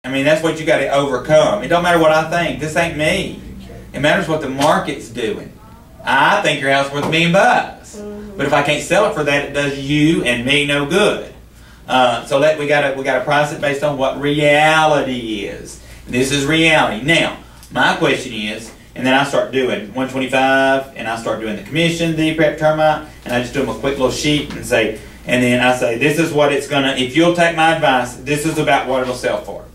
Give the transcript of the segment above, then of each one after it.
I mean, that's what you got to overcome. It don't matter what I think. This ain't me. It matters what the market's doing. I think your house is worth $1 million. But if I can't sell it for that, it does you and me no good. So we gotta price it based on what reality is. This is reality. Now, my question is, and then I start doing 125, and I start doing the commission, the prep termite, and I just do them a quick little sheet and say, and then I say, this is what it's gonna. If you'll take my advice, this is about what it'll sell for.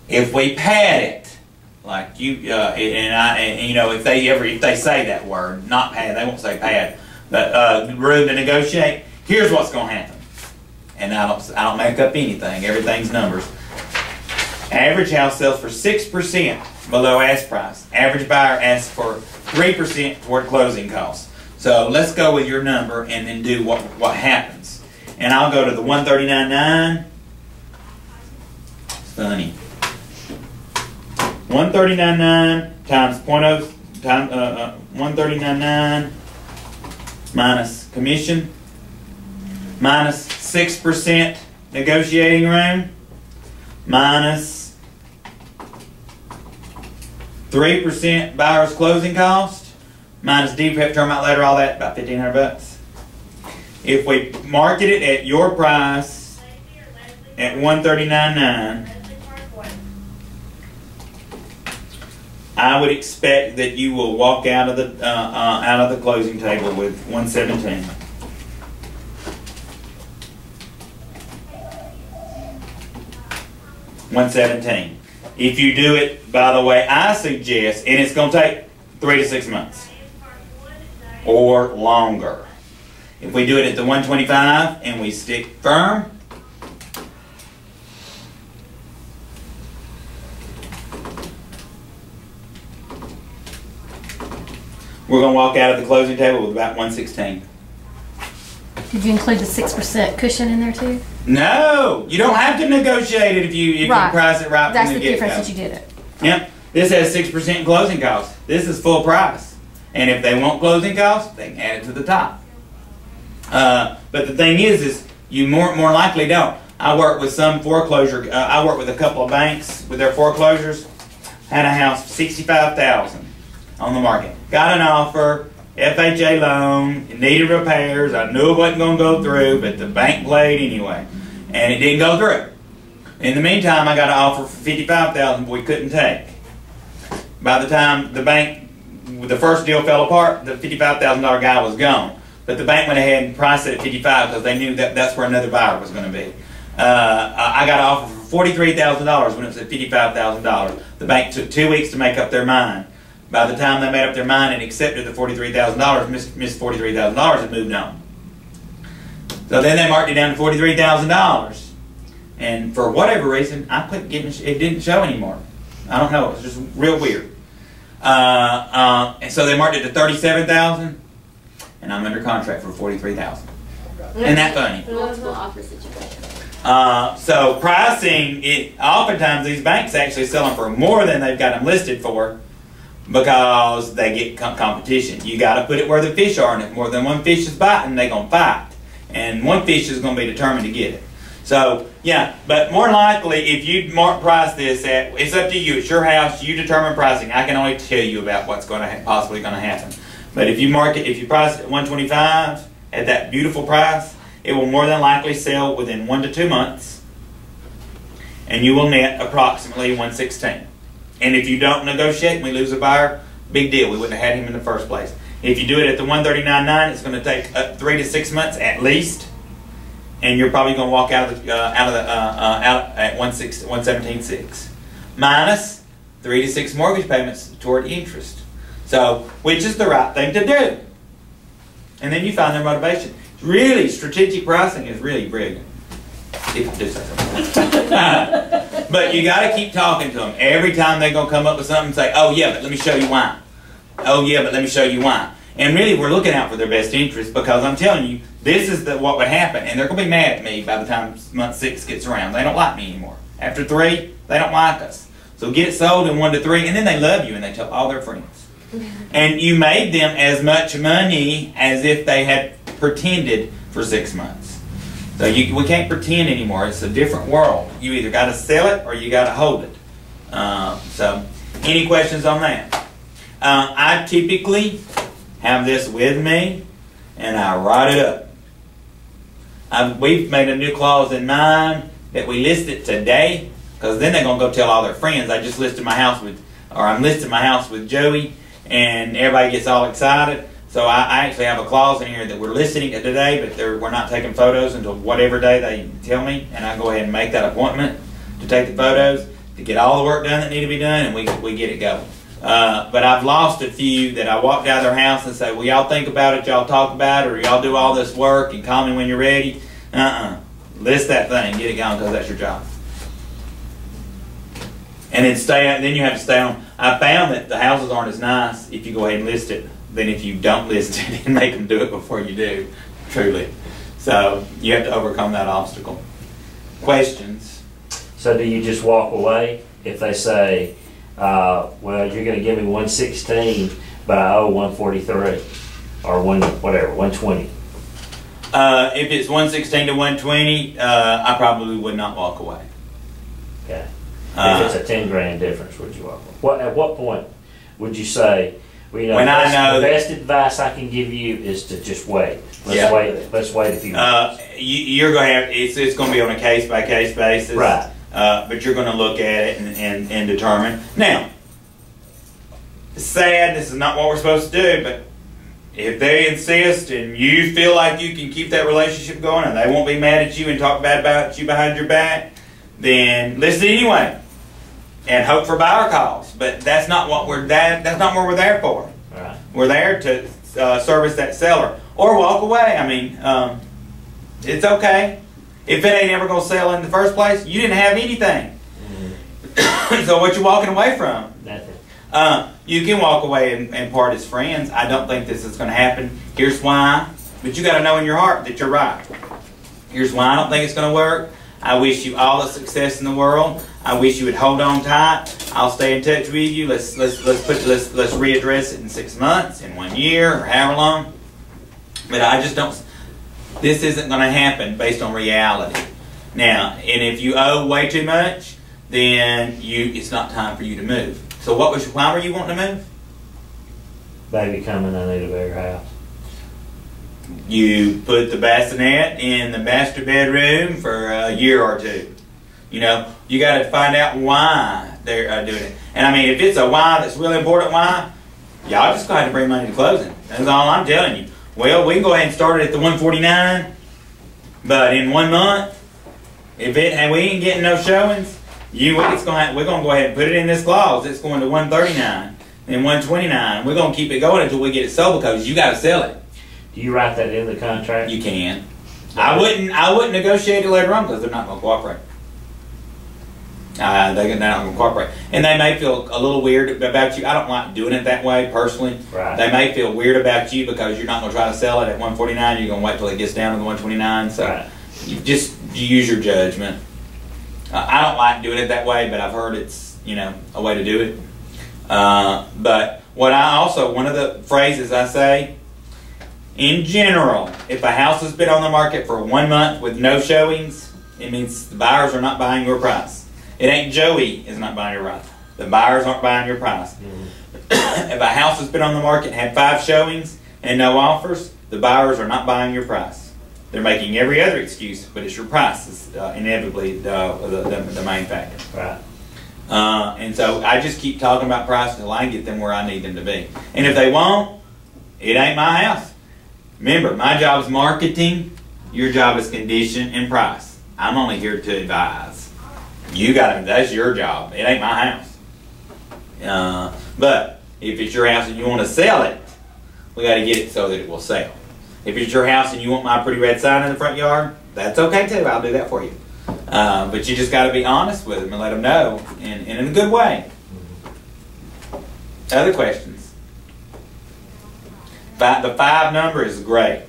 If we pad it, like you, and you know, if they say that word, not pad, they won't say pad, but room to negotiate. Here's what's gonna happen, and I don't make up anything. Everything's numbers. Average house sells for 6% below ask price. Average buyer asks for 3% toward closing costs. So let's go with your number and then do what happens. And I'll go to the 139.9. Funny. 139.9 times 139.9 minus commission minus 6% negotiating room minus 3% buyer's closing cost minus D prep termite ladder, all that, about $1,500. If we market it at your price at 139.9, I would expect that you will walk out of the closing table with 117. $117. If you do it, by the way, I suggest, and it's going to take 3 to 6 months or longer. If we do it at the 125 and we stick firm, we're going to walk out of the closing table with about 116. Did you include the 6% cushion in there too? No, you don't have to negotiate it if you price it right. That's the difference that you did it. Yep. This has 6% closing costs. This is full price. And if they want closing costs, they can add it to the top. But the thing is you more likely don't. I work with some foreclosure. I work with a couple of banks with their foreclosures. Had a house for $65,000 on the market. Got an offer. FHA loan, it needed repairs. I knew it wasn't going to go through, but the bank played anyway, and it didn't go through. In the meantime, I got an offer for $55,000 we couldn't take. By the time the first deal fell apart, the $55,000 guy was gone. But the bank went ahead and priced it at $55,000 because they knew that's where another buyer was going to be. I got an offer for $43,000 when it was at $55,000. The bank took 2 weeks to make up their mind. By the time they made up their mind and accepted the $43,000, missed $43,000 and moved on. So then they marked it down to $43,000. And for whatever reason, I quit getting it didn't show anymore. I don't know. It was just real weird. And so they marked it to $37,000, and I'm under contract for $43,000. Isn't that funny? Multiple offer situation. So pricing, oftentimes these banks actually sell them for more than they've got them listed for, because they get competition. You got to put it where the fish are, and if more than one fish is biting, they're going to fight. And one fish is going to be determined to get it. So, yeah, but more likely, if you price this at, it's up to you. It's your house. You determine pricing. I can only tell you about what's going to possibly going to happen. But if you price it at 125 at that beautiful price, it will more than likely sell within 1 to 2 months, and you will net approximately 116. And if you don't negotiate and we lose a buyer, big deal. We wouldn't have had him in the first place. If you do it at the 139.9, it's going to take 3 to 6 months at least, and you're probably going to walk out at 117.6 minus 3 to 6 mortgage payments toward interest. So, which is the right thing to do? And then you find their motivation. Really, strategic pricing is really brilliant. If I do say something. But you got to keep talking to them. Every time they're going to come up with something, say, oh yeah, but let me show you why. Oh yeah, but let me show you why. And really, we're looking out for their best interest, because I'm telling you, this is what would happen. And they're going to be mad at me by the time month 6 gets around. They don't like me anymore. After 3, they don't like us. So get it sold in 1 to 3, and then they love you and they tell all their friends. And you made them as much money as if they had pretended for 6 months. So we can't pretend anymore. It's a different world. You either got to sell it or you got to hold it. So, any questions on that? I typically have this with me, and I write it up. We've made a new clause in mine that we list it today, because then they're gonna go tell all their friends. I'm listing my house with Joey, and everybody gets all excited. So I actually have a clause in here that we're listing it today, but we're not taking photos until whatever day they tell me, and I go ahead and make that appointment to take the photos, to get all the work done that need to be done, and we get it going. But I've lost a few that I walked out of their house and say, well, y'all think about it, y'all talk about it, or y'all do all this work and call me when you're ready. List that thing, get it going, because that's your job. And then you have to stay on. I found that the houses aren't as nice if you go ahead and list it than if you don't list it and make them do it before you do, truly. So you have to overcome that obstacle. Questions? So do you just walk away if they say, well, you're going to give me 116, but I owe 143 or 120? If it's 116 to 120, I probably would not walk away. Okay. If it's a 10 grand difference, would you walk away? At what point would you say, well, you know, the best advice I can give you is to just wait. Let's wait a few months. You're going to have, it's going to be on a case by case basis. Right. But you're going to look at it and determine. Now, it's sad, this is not what we're supposed to do, but if they insist and you feel like you can keep that relationship going and they won't be mad at you and talk bad about you behind your back, then listen anyway and hope for buyer calls. But that's not what that's not what we're there for. Right. We're there to service that seller or walk away. I mean, it's okay. If it ain't ever going to sell in the first place, you didn't have anything. Mm-hmm. So what you walking away from? Nothing. You can walk away and part as friends. I don't think this is going to happen. Here's why. But you got to know in your heart that you're right. Here's why I don't think it's going to work. I wish you all the success in the world. I wish you would hold on tight. I'll stay in touch with you. Let's readdress it in 6 months, in 1 year, or however long. But I just don't. This isn't going to happen based on reality. Now, and if you owe way too much, then it's not time for you to move. So why were you wanting to move? Baby coming, I need a bigger house. You put the bassinet in the master bedroom for a year or two. You know, you got to find out why they're doing it. And I mean, if it's a why that's really important why, y'all just going to have to bring money to closing. That's all I'm telling you. Well, we can go ahead and start it at the 149, but in 1 month, we ain't getting no showings, we're going to go ahead and put it in this clause. It's going to 139 and 129. We're going to keep it going until we get it sold because you got to sell it. Do you write that in the contract? You can. I wouldn't negotiate it later on because they're not going to cooperate. They're not going to cooperate. And they may feel a little weird about you. I don't like doing it that way, personally. Right. They may feel weird about you because you're not going to try to sell it at 149. You're going to wait till it gets down to the 129. So right. you use your judgment. I don't like doing it that way, but I've heard it's, a way to do it. But one of the phrases I say, in general, if a house has been on the market for 1 month with no showings, it means the buyers are not buying your price. It ain't Joey is not buying your price. The buyers aren't buying your price. Mm-hmm. If a house has been on the market and had 5 showings and no offers, the buyers are not buying your price. They're making every other excuse, but it's your price is inevitably the main factor. Right. And so I just keep talking about price until I get them where I need them to be. And if they won't, it ain't my house. Remember, my job is marketing. Your job is condition and price. I'm only here to advise. That's your job. It ain't my house. But if it's your house and you want to sell it, we got to get it so that it will sell. If it's your house and you want my pretty red sign in the front yard, that's okay too. I'll do that for you. But you just got to be honest with them and let them know, and in a good way. Other questions? The 5 number is great.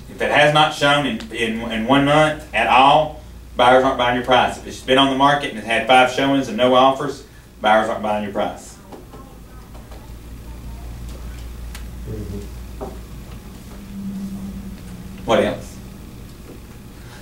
If it has not shown in 1 month at all, buyers aren't buying your price. If it's been on the market and it's had 5 showings and no offers, buyers aren't buying your price. What else?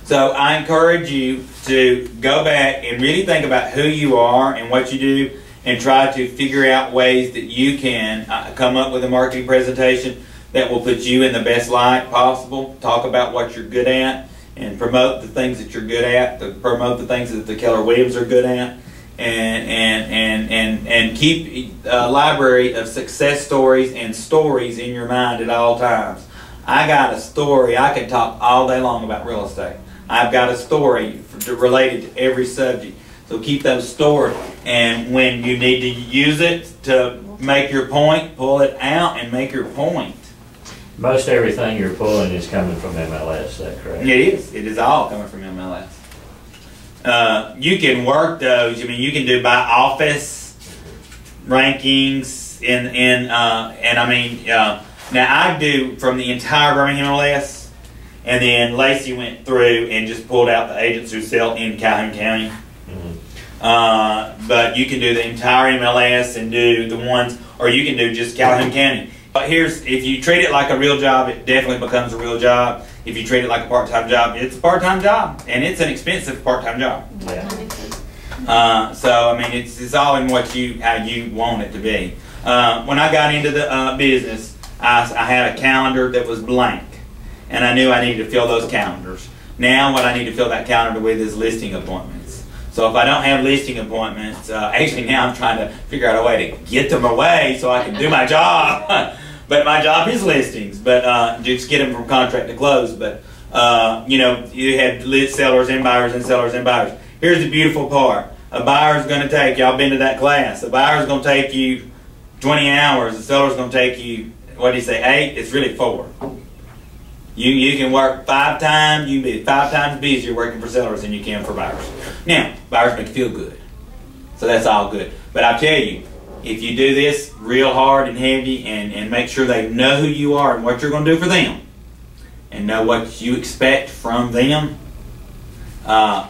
So I encourage you to go back and really think about who you are and what you do, and try to figure out ways that you can come up with a marketing presentation that will put you in the best light possible. Talk about what you're good at and promote the things that you're good at, promote the things that the Keller Williams are good at, and keep a library of success stories and stories in your mind at all times. I got a story. I can talk all day long about real estate. I've got a story related to every subject. So keep those stored, and when you need to use it to make your point, pull it out and make your point. Most everything you're pulling is coming from MLS, is that correct? It is. It is all coming from MLS. You can work those. I mean, you can do by office rankings and I mean, now I do from the entire Birmingham MLS, and then Lacey went through and just pulled out the agents who sell in Calhoun County. But you can do the entire MLS and do the ones, or you can do just Calhoun County. But if you treat it like a real job, it definitely becomes a real job. If you treat it like a part-time job, it's a part-time job, and it's an expensive part-time job. Yeah. So I mean, it's all in how you want it to be. When I got into the business, I had a calendar that was blank, and I knew I needed to fill those calendars. Now, what I need to fill that calendar with is listing appointments. So if I don't have listing appointments, actually now I'm trying to figure out a way to get them away so I can do my job. But my job is listings, but just get them from contract to close. But you know, you have sellers and buyers and sellers and buyers. Here's the beautiful part: a buyer's going to take, y'all been to that class. A buyer's going to take you 20 hours. A seller's going to take you, what do you say, 8? It's really 4. You can work 5 times. You can be 5 times busier working for sellers than you can for buyers. Now, buyers make you feel good, so that's all good. But I tell you, if you do this real hard and heavy, and make sure they know who you are and what you're going to do for them, and know what you expect from them,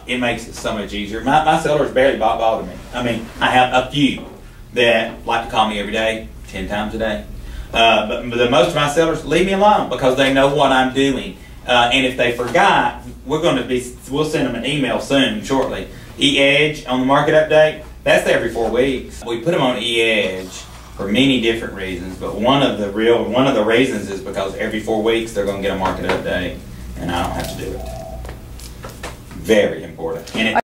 it makes it so much easier. My sellers barely bother me. I mean, I have a few that like to call me every day, 10 times a day. But the most of my sellers leave me alone because they know what I'm doing. And if they forgot, we'll send them an email soon, shortly. E-Edge on the market update, that's every 4 weeks. We put them on E-Edge for many different reasons, but one of the reasons is because every 4 weeks they're going to get a market update, and I don't have to do it. Very important. And